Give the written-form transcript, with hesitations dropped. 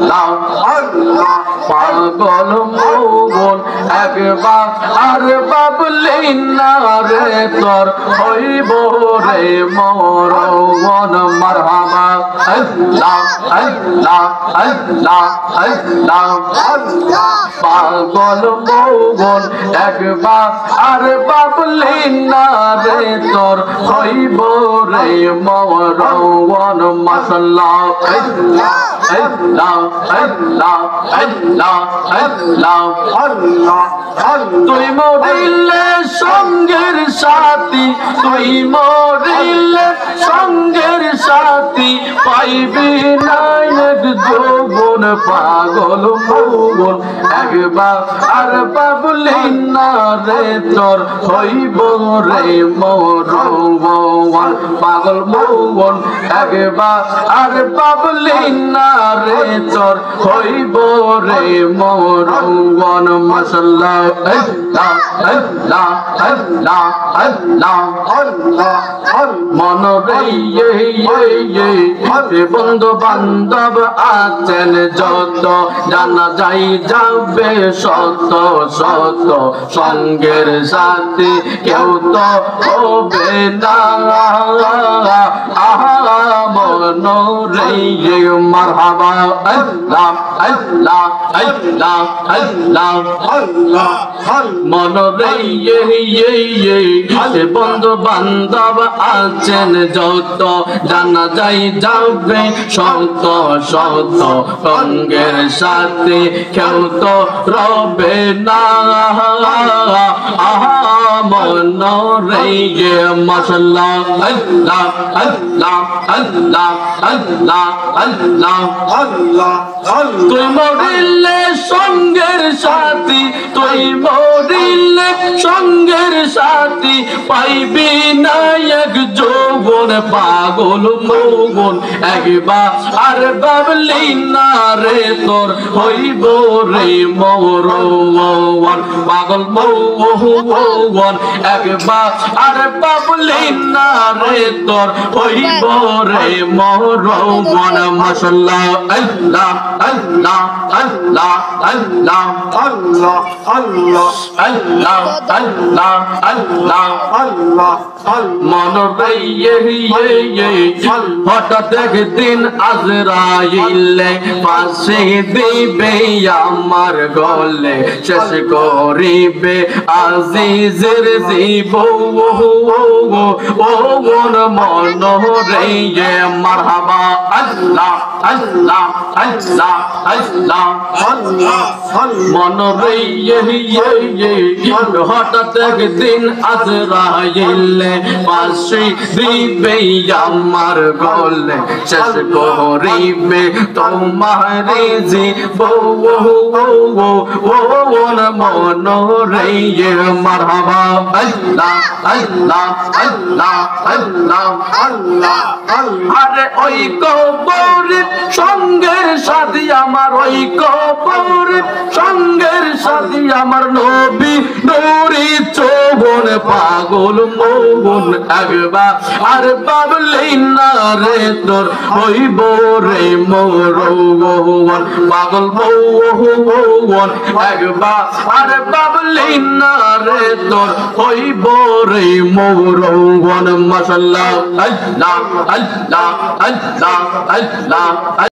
আল্লাহ আল্লাহ পাগল মৌবন একবার আর বাবলি না রে তোর হইব রে মরণ মারহাবা আল্লাহ আল্লাহ আল্লাহ আল্লাহ আল্লাহ পাগল মৌবন একবার আর বাবলি না রে তোর হইব রে মরণ মাশাআল্লাহ আল্লাহ আল্লাহ আল্লাহ আল্লাহ আল্লাহ আল্লাহ তুই মরিলে সঙ্গের সাথী তুই মরিলে সঙ্গের সাথী পাইবি না এক যৌবন পাগল মৌবন একবার আর বাবলি না রে তোর হইব রে মরণ পাগল মৌবন একবার আর বাবলি না রে তোর হইব রে মরণ মাশাআল্লাহ আল্লাহ আল্লাহ আল্লাহ আল্লাহ আল্লাহ মন রে বন্ধু বান্ধব আছেন যত জানা যাই যাবে শত শত সঙ্গের সাথী কেউ তো হবে না আহা মন রে মারহাবা আল্লাহ আল্লাহ আল্লাহ আল্লাহ আল্লাহ মন রে বন্ধু বান্ধব আছেন যত জানা যাই যাবে শত শত সঙ্গের সাথে কেউ তো রবে না আহা মন রে মাশাআল্লাহ আল্লাহ আল্লাহ আল্লাহ আল্লাহ আল্লাহ আল্লাহ তুই মরিলে সঙ্গের সাথী তুই মরিলে সঙ্গের সাথী পাইবি না এক যৌবন পাগল মৌবন একবার আর বাবলি না রে তোর হইব রে মরণ পাগল মৌবন একবার আর বাবলি না রে তোর হইব রে মরণ মাশাআল্লাহ আল্লাহ আল্লাহ আল্লাহ আল্লাহ আল্লাহ আল্লাহ আল্লাহ আল্লাহ আল্লাহ আল্লাহ মন রে হঠাৎ একদিন আজরাইলে ফাঁসি দিবে আমার গলে শেষ করিবে আজিজের জীবন মন রে মারহাবা আল্লাহ আল্লাহ আল্লাহ আল্লাহ আল্লাহ মন রে হঠাৎ একদিন আজরাইলে ফাঁসি দিবে আমার গলে শেষ করিবে তোমার জীবন মন রে মারহাবা আল্লাহ আল্লাহ আল্লাহ আল্লাহ আল্লাহ আরে ওই কবরের সঙ্গের সাথী আমার ওই কবরের সঙ্গের সাথী আমার নবী নূরি চৌবন পাগল মৌবন একবার আর বাবলি না রে তোর হইব রে মরণ পাগল মৌবন একবার আর বাবলি না রে তোর হইব রে মরণ মাশাআল্লাহ আল্লাহ আল্লাহ আল্লাহ আল্লাহ